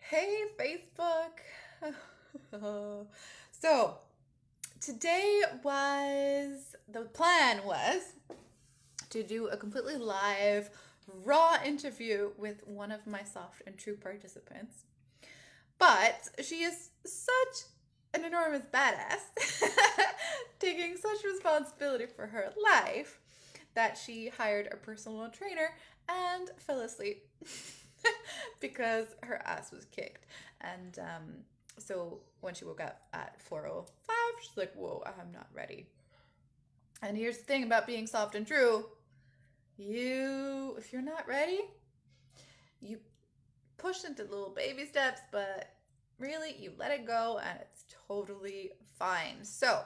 Hey, Facebook. So, today the plan was to do a completely live, raw interview with one of my soft and true participants. But she is such an enormous badass, taking such responsibility for her life, that she hired a personal trainer and fell asleep because her ass was kicked. And so when she woke up at 4:05, she's like, "Whoa, I'm not ready." And here's the thing about being soft and true: if you're not ready, you push into little baby steps, but really you let it go and it's totally fine. So,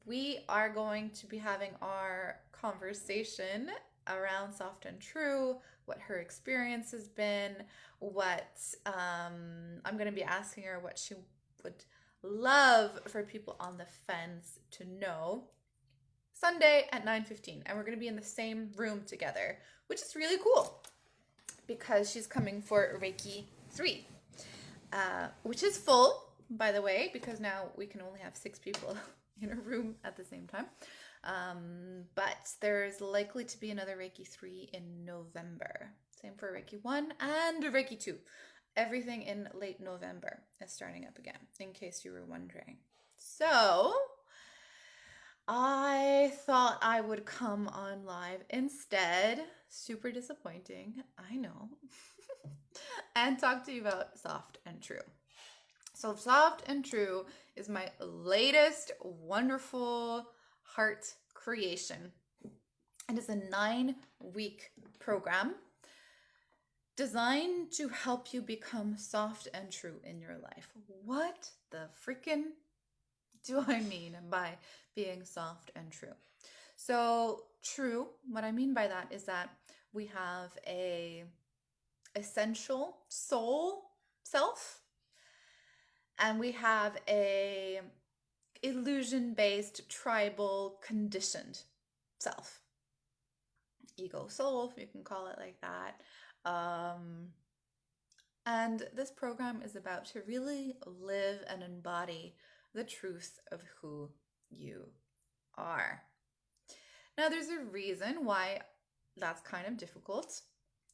we are going to be having our conversation around soft and true, what her experience has been, what I'm going to be asking her what she would love for people on the fence to know. Sunday at 9:15, and we're going to be in the same room together, which is really cool because she's coming for Reiki 3, which is full, by the way, because now we can only have 6 people in a room at the same time. But there's likely to be another Reiki 3 in November. Same for Reiki 1 and Reiki 2. Everything in late November is starting up again, in case you were wondering. So, I thought I would come on live instead. Super disappointing, I know. And talk to you about Soft and True. So, Soft and True is my latest wonderful heart creation. It is a 9-week program designed to help you become soft and true in your life. What the freaking do I mean by being soft and true? So, true, what I mean by that is that we have a essential soul self, and we have a illusion based tribal conditioned self, ego soul, if you can call it like that. And this program is about to really live and embody the truth of who you are. Now, there's a reason why that's kind of difficult.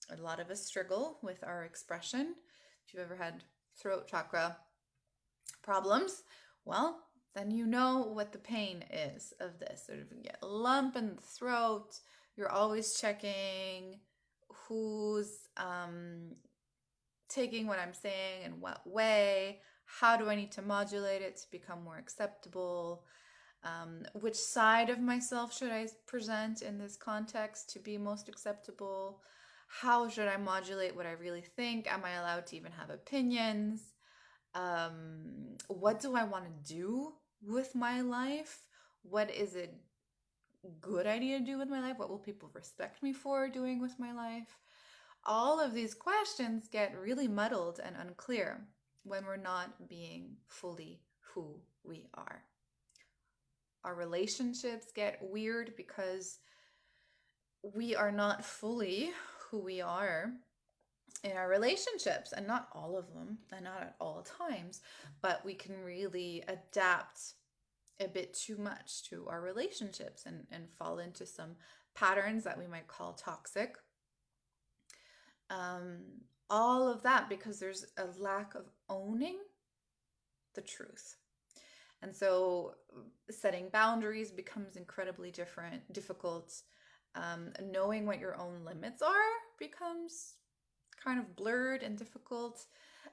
A lot of us struggle with our expression. If you've ever had throat chakra problems, well, then you know what the pain is of this. Sort of, you get a lump in the throat. You're always checking who's taking what I'm saying in what way. How do I need to modulate it to become more acceptable? Which side of myself should I present in this context to be most acceptable? How should I modulate what I really think? Am I allowed to even have opinions? What do I want to do with my life? What is a good idea to do with my life? What will people respect me for doing with my life? All of these questions get really muddled and unclear when we're not being fully who we are. Our relationships get weird because we are not fully who we are in our relationships, and not all of them and not at all times, but we can really adapt a bit too much to our relationships and fall into some patterns that we might call toxic. All of that because there's a lack of owning the truth. And so setting boundaries becomes incredibly difficult. Knowing what your own limits are becomes kind of blurred and difficult.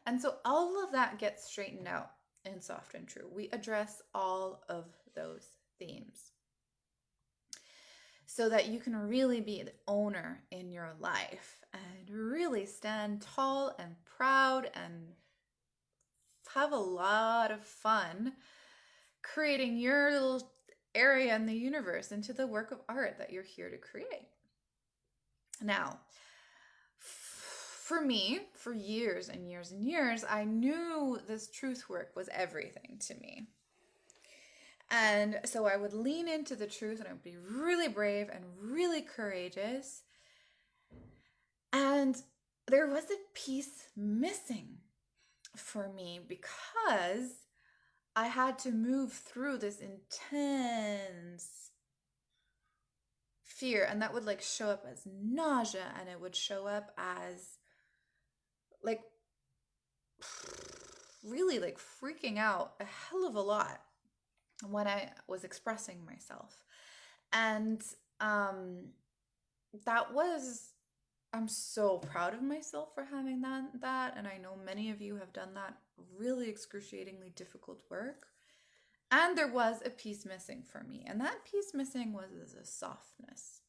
And so all of that gets straightened out in Soft and True. We address all of those themes so that you can really be the owner in your life and really stand tall and proud and have a lot of fun creating your little area in the universe into the work of art that you're here to create. Now, for me, for years and years and years, I knew this truth work was everything to me. And so I would lean into the truth and I would be really brave and really courageous. And there was a piece missing. for me because I had to move through this intense fear, and that would like show up as nausea, and it would show up as like really like freaking out a hell of a lot when I was expressing myself. And that was, I'm so proud of myself for having that, and I know many of you have done that really excruciatingly difficult work. And there was a piece missing for me, and that piece missing was a softness.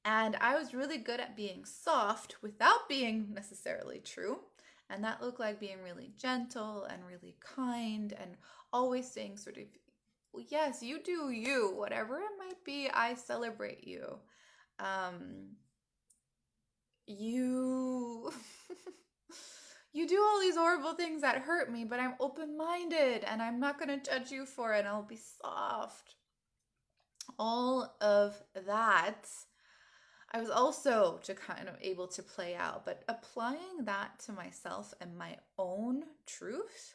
And I was really good at being soft without being necessarily true. And that looked like being really gentle and really kind and always saying sort of, yes, you do you, whatever it might be, I celebrate you. You you do all these horrible things that hurt me, but I'm open-minded and I'm not going to judge you for it. I'll be soft. All of that I was also to kind of able to play out, but applying that to myself and my own truth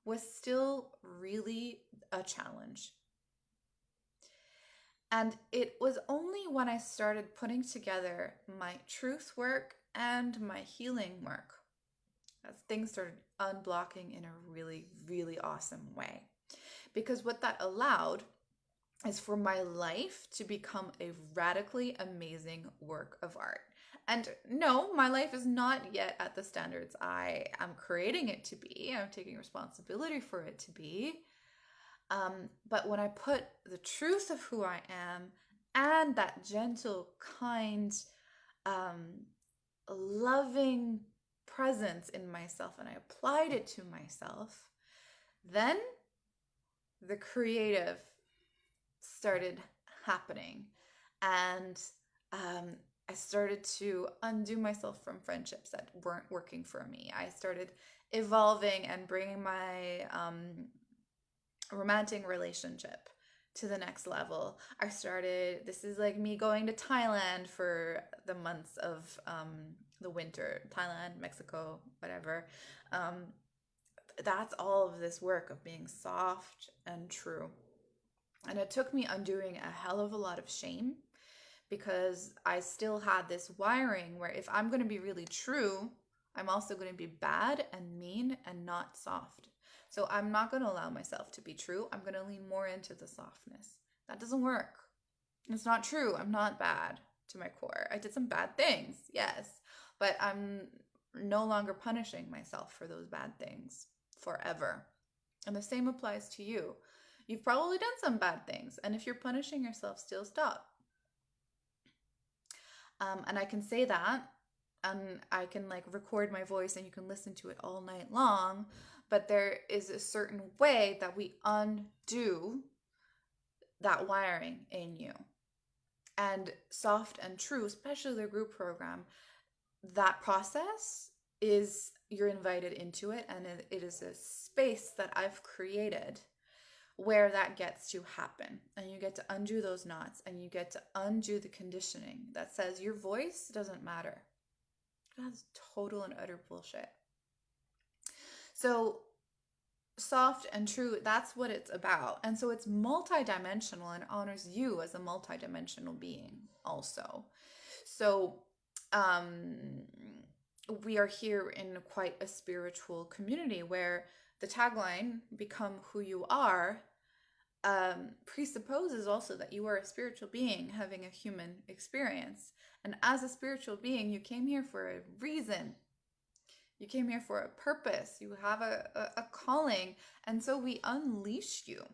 was still really a challenge. And it was only when I started putting together my truth work and my healing work that things started unblocking in a really, really awesome way. Because what that allowed is for my life to become a radically amazing work of art. And no, my life is not yet at the standards I am creating it to be. I'm taking responsibility for it to be. But when I put the truth of who I am and that gentle, kind, loving presence in myself, and I applied it to myself, then the creative started happening. And I started to undo myself from friendships that weren't working for me. I started evolving and bringing my romantic relationship to the next level. This is like me going to Thailand for the months of the winter, Thailand, Mexico, whatever. That's all of this work of being soft and true. And it took me undoing a hell of a lot of shame because I still had this wiring where if I'm going to be really true, I'm also going to be bad and mean and not soft. So I'm not going to allow myself to be true. I'm going to lean more into the softness. That doesn't work. It's not true. I'm not bad to my core. I did some bad things, yes, but I'm no longer punishing myself for those bad things forever. And the same applies to you. You've probably done some bad things, and if you're punishing yourself, still stop. And I can say that, and I can like record my voice and you can listen to it all night long, but there is a certain way that we undo that wiring in you. And soft and true, especially the group program, that process is, you're invited into it, and it is a space that I've created where that gets to happen, and you get to undo those knots, and you get to undo the conditioning that says your voice doesn't matter. That's total and utter bullshit. So soft and true, that's what it's about. And so it's multidimensional and honors you as a multidimensional being also. So we are here in quite a spiritual community where the tagline, become who you are, presupposes also that you are a spiritual being having a human experience. And as a spiritual being, you came here for a reason. You came here for a purpose. You have a calling. And so we unleash you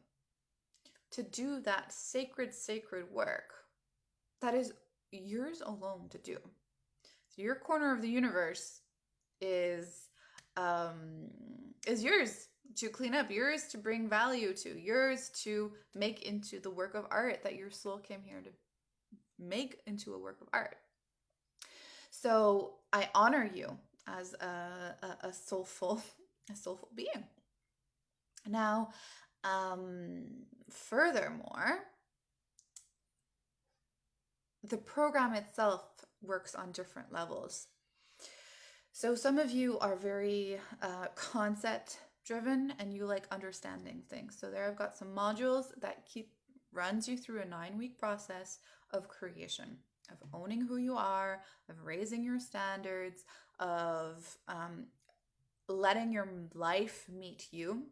to do that sacred work that is yours alone to do. So your corner of the universe is yours to clean up, yours to bring value to, yours to make into the work of art that your soul came here to make into a work of art. So I honor you as a soulful being. Now, furthermore, the program itself works on different levels. So some of you are very concept driven and you like understanding things. So there I've got some modules that keep runs you through a 9-week process of creation, of owning who you are, of raising your standards, of letting your life meet you,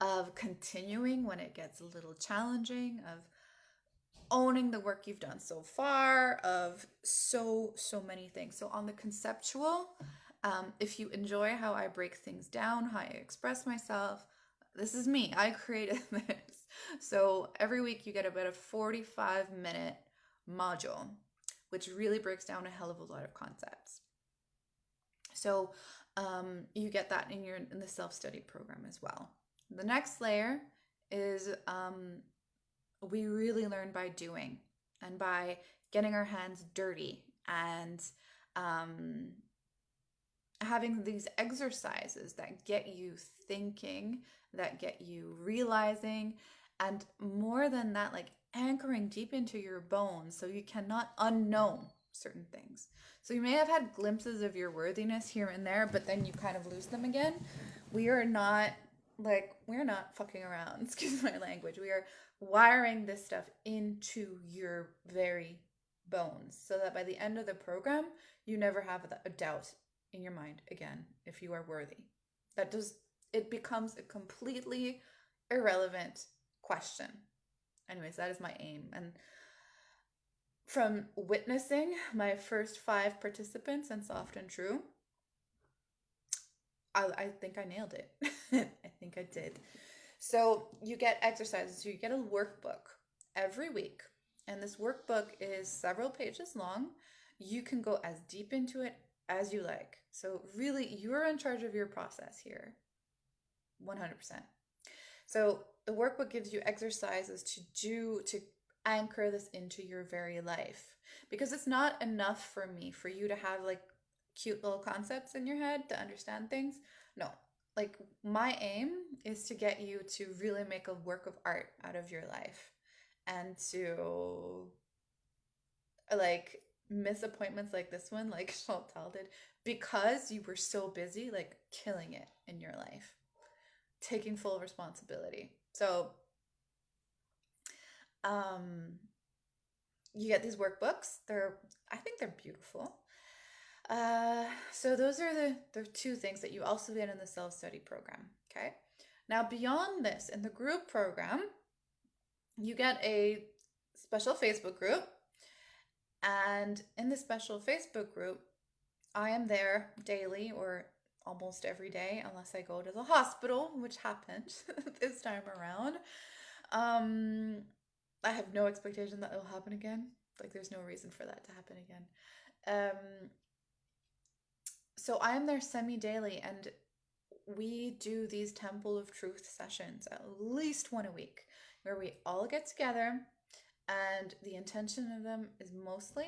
of continuing when it gets a little challenging, of owning the work you've done so far, of so many things. So on the conceptual, if you enjoy how I break things down, how I express myself, this is me. I created this. So every week you get about a 45-minute module, which really breaks down a hell of a lot of concepts. So you get that in the self-study program as well. The next layer is we really learn by doing and by getting our hands dirty and having these exercises that get you thinking, that get you realizing, and more than that, like anchoring deep into your bones so you cannot unknow certain things. So you may have had glimpses of your worthiness here and there, but then you kind of lose them again. We're not fucking around, excuse my language. We are wiring this stuff into your very bones so that by the end of the program, you never have a doubt in your mind again if you are worthy. It becomes a completely irrelevant question. Anyways, that is my aim. And from witnessing my first 5 participants in Soft and True, I think I nailed it. I think I did. So you get exercises. So you get a workbook every week. And this workbook is several pages long. You can go as deep into it as you like. So really, you're in charge of your process here. 100%. So the workbook gives you exercises to anchor this into your very life. Because it's not enough for you to have like cute little concepts in your head to understand things. No, like my aim is to get you to really make a work of art out of your life and to like miss appointments like this one, like Chantal did, because you were so busy like killing it in your life, taking full responsibility. So you get these workbooks. I think they're beautiful. So those are the 2 things that you also get in the self-study program. Okay. Now beyond this, in the group program, you get a special Facebook group. And in the special Facebook group, I am there daily or almost every day, unless I go to the hospital, which happened this time around. I have no expectation that it will happen again. Like there's no reason for that to happen again. So I am there semi-daily, and we do these Temple of Truth sessions at least 1 a week, where we all get together, and the intention of them is mostly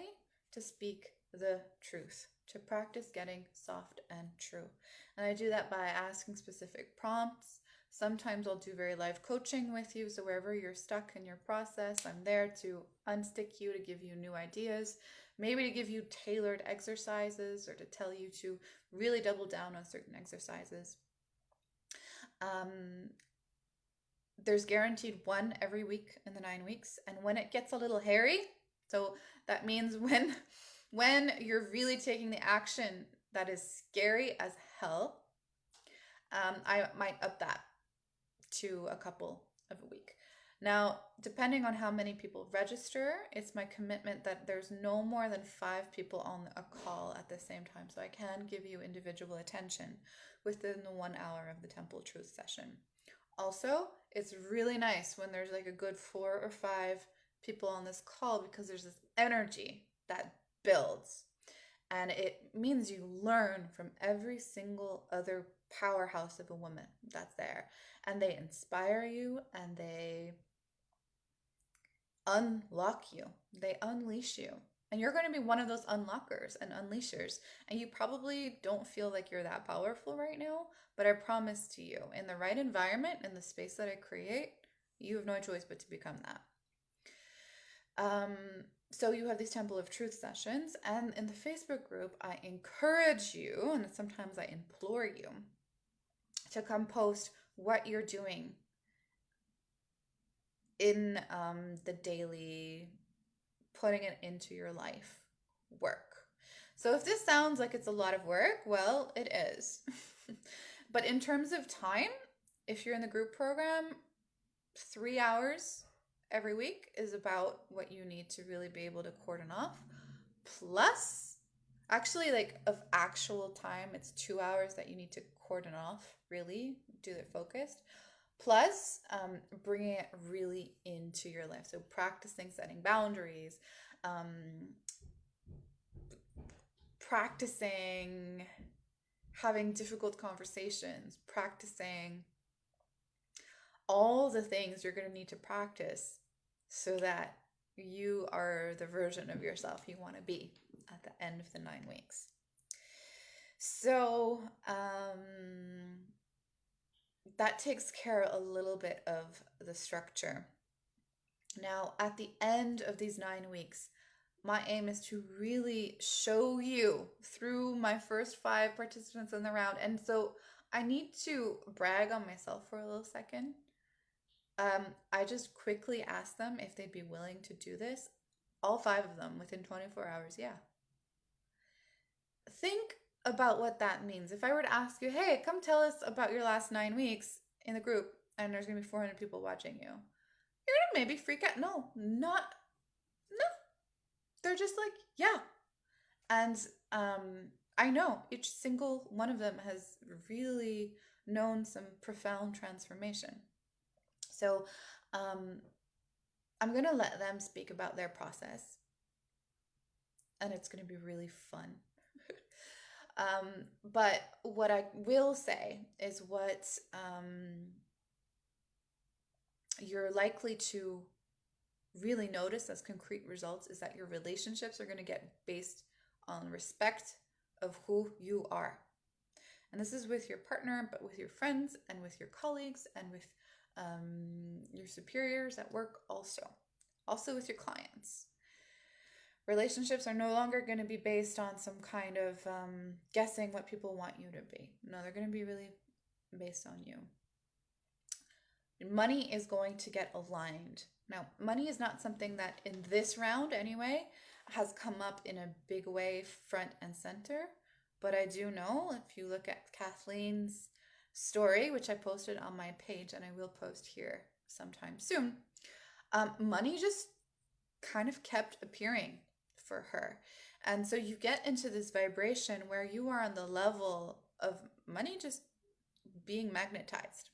to speak the truth, to practice getting soft and true. And I do that by asking specific prompts. Sometimes I'll do very live coaching with you, so wherever you're stuck in your process, I'm there to unstick you, to give you new ideas, maybe to give you tailored exercises or to tell you to really double down on certain exercises. There's guaranteed 1 every week in the 9 weeks. And when it gets a little hairy, so that means when you're really taking the action that is scary as hell, I might up that to a couple of a week. Now, depending on how many people register, it's my commitment that there's no more than 5 people on a call at the same time. So I can give you individual attention within the 1 hour of the Temple Truth session. Also, it's really nice when there's like a good 4 or 5 people on this call, because there's this energy that builds. And it means you learn from every single other powerhouse of a woman that's there. And they inspire you and they unlock you. They unleash you. And you're going to be one of those unlockers and unleashers. And you probably don't feel like you're that powerful right now, but I promise to you, in the right environment, in the space that I create, you have no choice but to become that. So you have these Temple of Truth sessions, and in the Facebook group, I encourage you, and sometimes I implore you, to come post what you're doing in the daily, putting it into your life work. So if this sounds like it's a lot of work, well, it is. But in terms of time, if you're in the group program, 3 hours every week is about what you need to really be able to cordon off. Plus, actually, like of actual time, it's 2 hours that you need to cordon off, really do it focused. Plus, bringing it really into your life. So, practicing setting boundaries, practicing having difficult conversations, practicing all the things you're going to need to practice so that you are the version of yourself you want to be at the end of the 9 weeks. So that takes care a little bit of the structure. Now, at the end of these 9 weeks, my aim is to really show you through my first 5 participants in the round. And so I need to brag on myself for a little second. I just quickly asked them if they'd be willing to do this. All 5 of them within 24 hours, yeah. Think about what that means. If I were to ask you, hey, come tell us about your last 9 weeks in the group, and there's going to be 400 people watching you, you're going to maybe freak out. No. They're just like, yeah. And I know each single one of them has really known some profound transformation. So I'm going to let them speak about their process. And it's going to be really fun. But what I will say is what you're likely to really notice as concrete results is that your relationships are going to get based on respect of who you are. And this is with your partner, but with your friends and with your colleagues and with your superiors at work also. Also with your clients. Relationships are no longer going to be based on some kind of guessing what people want you to be. No, they're going to be really based on you. Money is going to get aligned. Now, money is not something that in this round anyway has come up in a big way front and center. But I do know if you look at Kathleen's story, which I posted on my page and I will post here sometime soon, money just kind of kept appearing for her. And so you get into this vibration where you are on the level of money just being magnetized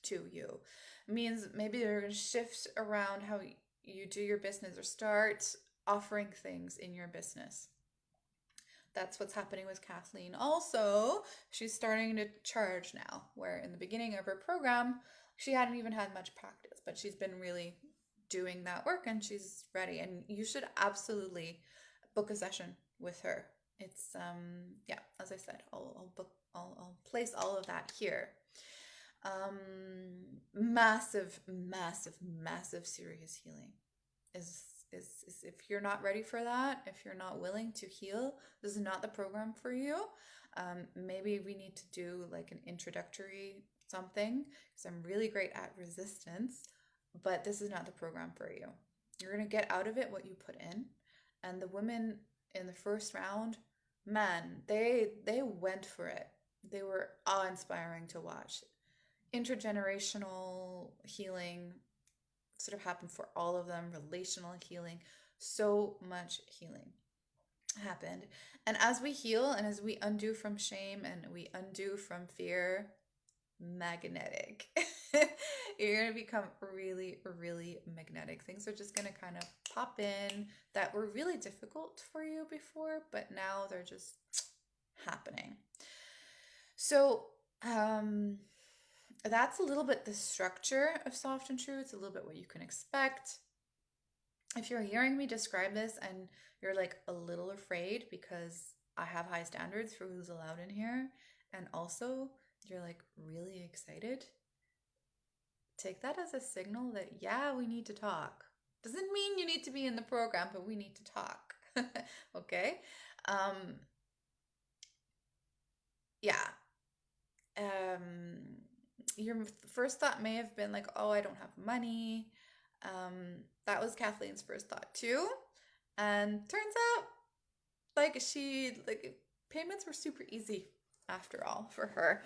to you. It means maybe they're going to shift around how you do your business or start offering things in your business. That's what's happening with Kathleen. Also, she's starting to charge now, where in the beginning of her program, she hadn't even had much practice, but she's been really doing that work and she's ready. And you should absolutely book a session with her. It's yeah, as I said, I'll place all of that here. Massive serious healing is if you're not ready for that, if you're not willing to heal, this is not the program for you. Maybe we need to do like an introductory something because I'm really great at resistance, but this is not the program for you. You're going to get out of it what you put in. And the women in the first round, man, they went for it. They were awe-inspiring to watch. Intergenerational healing sort of happened for all of them, relational healing, so much healing happened. And as we heal and as we undo from shame and we undo from fear, magnetic. You're going to become really, really magnetic. Things are just going to kind of pop in that were really difficult for you before, but now they're just happening. So, that's a little bit the structure of Soft and True. It's a little bit what you can expect. If you're hearing me describe this and you're like a little afraid because I have high standards for who's allowed in here, and also you're like really excited, take that as a signal that, yeah, we need to talk. Doesn't mean you need to be in the program, but we need to talk. Okay? Um, yeah. Um, your first thought may have been like, oh, I don't have money. That was Kathleen's first thought too. And turns out like payments were super easy after all for her.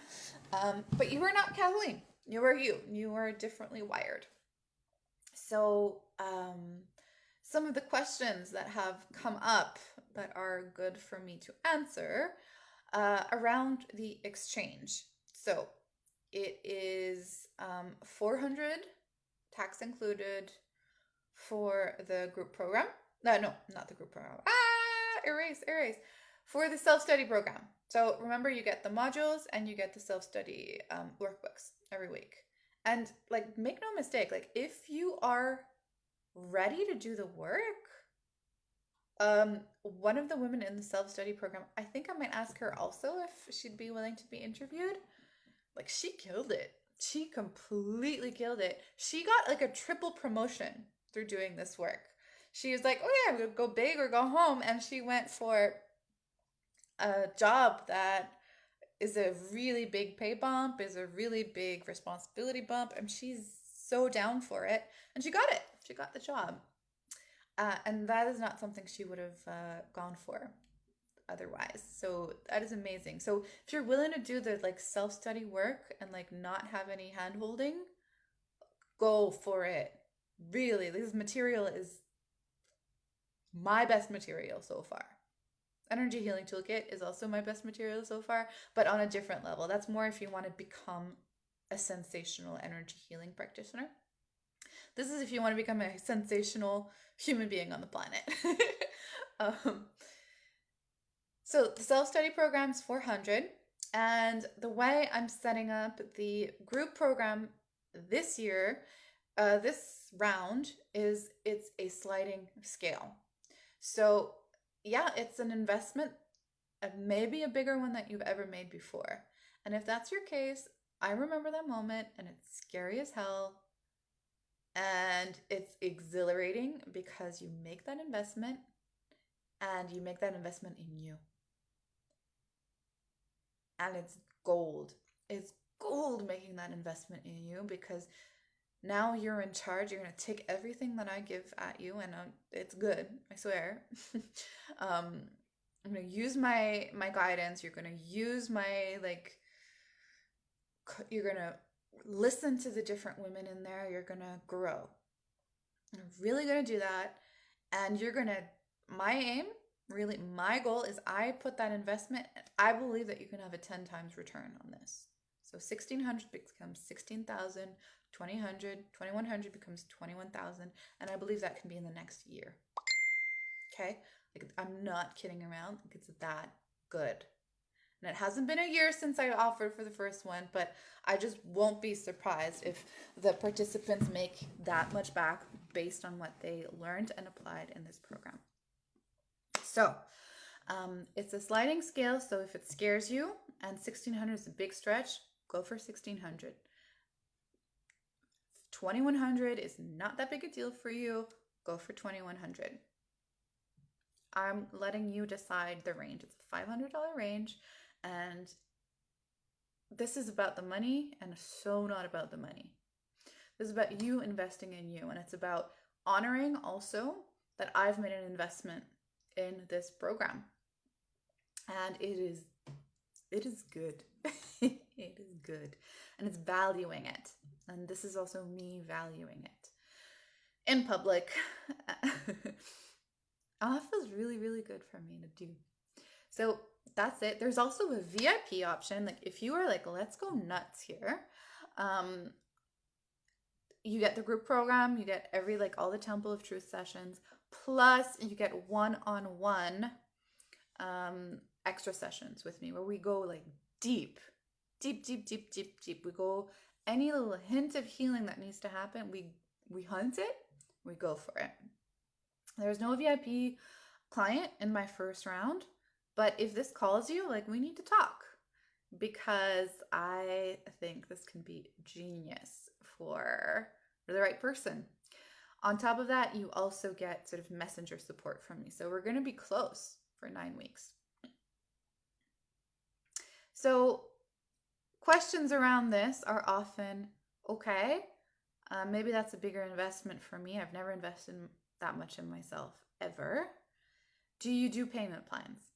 But you were not Kathleen. You were you. You were differently wired. So, some of the questions that have come up that are good for me to answer around the exchange. So, it is 400 tax included for the group program. No, not the group program. Erase. For the self-study program. So remember, you get the modules and you get the self-study workbooks every week. And like, make no mistake, like if you are ready to do the work, one of the women in the self-study program, I think I might ask her also if she'd be willing to be interviewed. Like, she killed it. She completely killed it. She got like a triple promotion through doing this work. She was like, oh yeah, I'm gonna go big or go home. And she went for a job that is a really big pay bump, is a really big responsibility bump, and she's so down for it. And she got it. She got the job. And that is not something she would have gone for otherwise. So that is amazing. So if you're willing to do the like self-study work and like not have any hand holding, go for it. Really, this material is my best material so far. Energy Healing Toolkit is also my best material so far, but on a different level. That's more if you want to become a sensational energy healing practitioner. This is if you want to become a sensational human being on the planet. um, so the self-study program is 400, and the way I'm setting up the group program this year, this round, is it's a sliding scale. So yeah, it's an investment, maybe a bigger one that you've ever made before. And if that's your case, I remember that moment and it's scary as hell. And it's exhilarating because you make that investment and you make that investment in you. And it's gold. It's gold making that investment in you because now you're in charge. You're going to take everything that I give at you, and it's good, I swear. I'm going to use my guidance. You're going to use my, like, you're going to listen to the different women in there. You're going to grow. I'm really going to do that. And you're going to, my aim, really, my goal is I put that investment, I believe that you can have a 10 times return on this. So 1,600 becomes 16,000, 2,100, 2,100 becomes 21,000, and I believe that can be in the next year. Okay? Like, I'm not kidding around. Like, it's that good. And it hasn't been a year since I offered for the first one, but I just won't be surprised if the participants make that much back based on what they learned and applied in this program. So, it's a sliding scale, so if it scares you and 1,600 is a big stretch, go for 1,600. 2,100 is not that big a deal for you, go for 2,100. I'm letting you decide the range. It's a $500 range, and this is about the money and so not about the money. This is about you investing in you, and it's about honoring also that I've made an investment in this program. And it is good. It is good. And it's valuing it. And this is also me valuing it. In public. That feels really, really good for me to do. So that's it. There's also a VIP option. Like, if you are like, let's go nuts here, you get the group program, you get all the Temple of Truth sessions, plus you get one-on-one extra sessions with me where we go like deep. We go any little hint of healing that needs to happen, we hunt it, we go for it. There's no VIP client in my first round, but if this calls you, like, we need to talk because I think this can be genius for the right person. On top of that, you also get sort of messenger support from me. So we're going to be close for 9 weeks. So questions around this are often, okay, maybe that's a bigger investment for me. I've never invested that much in myself ever. Do you do payment plans?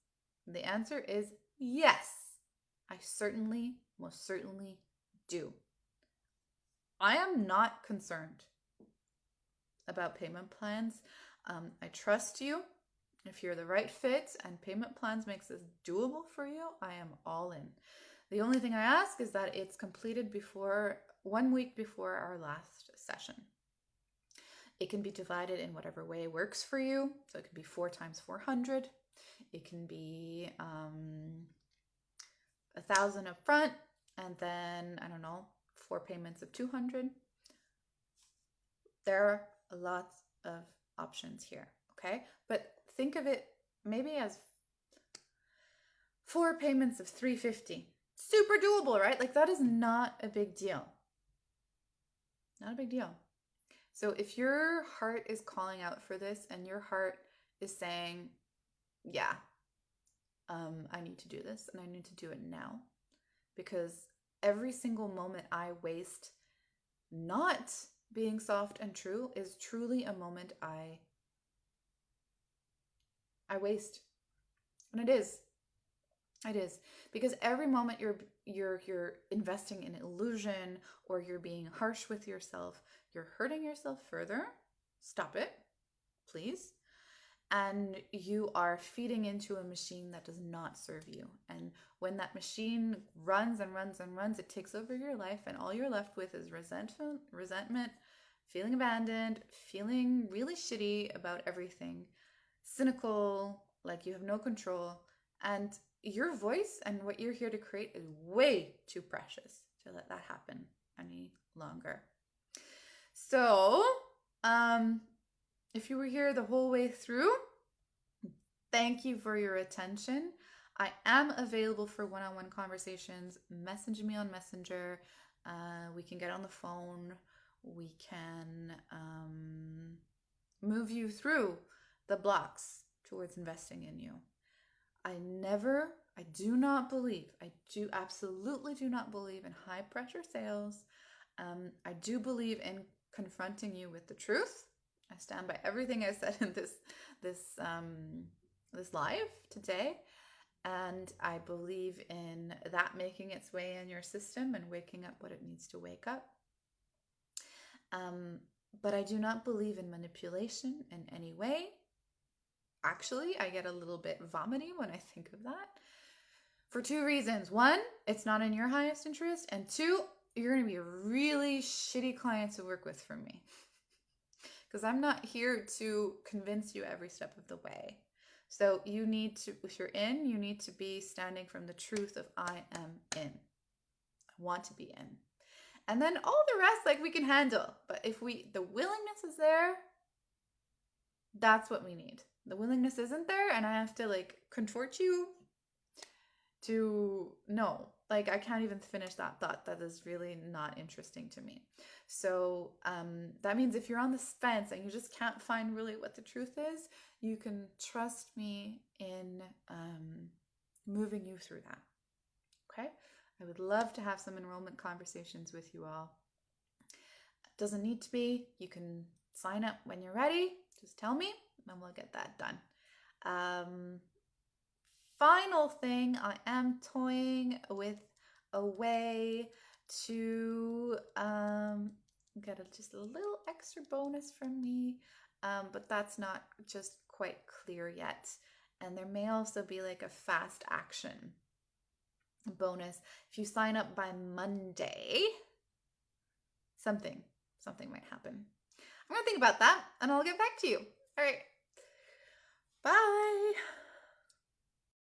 The answer is yes. I certainly, most certainly do. I am not concerned about payment plans. I trust you. If you're the right fit and payment plans makes this doable for you, I am all in. The only thing I ask is that it's completed before 1 week before our last session. It can be divided in whatever way works for you. So it can be 4 times 400. It can be 1,000 up front, and then, I don't know, 4 payments of 200. There are lots of options here, okay? But think of it maybe as 4 payments of 350. Super doable, right? Like, that is not a big deal. Not a big deal. So if your heart is calling out for this and your heart is saying, yeah, I need to do this and I need to do it now, because every single moment I waste not being soft and true is truly a moment I waste. And it is. It is. Because every moment you're investing in illusion, or you're being harsh with yourself, you're hurting yourself further. Stop it, please. And you are feeding into a machine that does not serve you. And when that machine runs and runs and runs, it takes over your life, and all you're left with is resentment, feeling abandoned, feeling really shitty about everything, cynical, like you have no control. And your voice and what you're here to create is way too precious to let that happen any longer. So, if you were here the whole way through, thank you for your attention. I am available for one-on-one conversations. Message me on Messenger. We can get on the phone. We can move you through the blocks towards investing in you. I absolutely do not believe in high pressure sales. I do believe in confronting you with the truth. I stand by everything I said in this live today. And I believe in that making its way in your system and waking up what it needs to wake up. But I do not believe in manipulation in any way. Actually, I get a little bit vomity when I think of that, for 2 reasons. 1, it's not in your highest interest. And 2, you're going to be a really shitty client to work with for me. Because I'm not here to convince you every step of the way. So you need to, if you're in, you need to be standing from the truth of I am in. I want to be in. And then all the rest, like, we can handle. But if the willingness is there, that's what we need. The willingness isn't there, and I have to, like, contort you to no. Like, I can't even finish that thought. That is really not interesting to me. So that means if you're on this fence and you just can't find really what the truth is, you can trust me in moving you through that. Okay? I would love to have some enrollment conversations with you all. It doesn't need to be. You can sign up when you're ready. Just tell me, and we'll get that done. Final thing, I am toying with a way to get just a little extra bonus from me, but that's not just quite clear yet. And there may also be like a fast action bonus. If you sign up by Monday, something might happen. I'm going to think about that, and I'll get back to you. All right. Bye.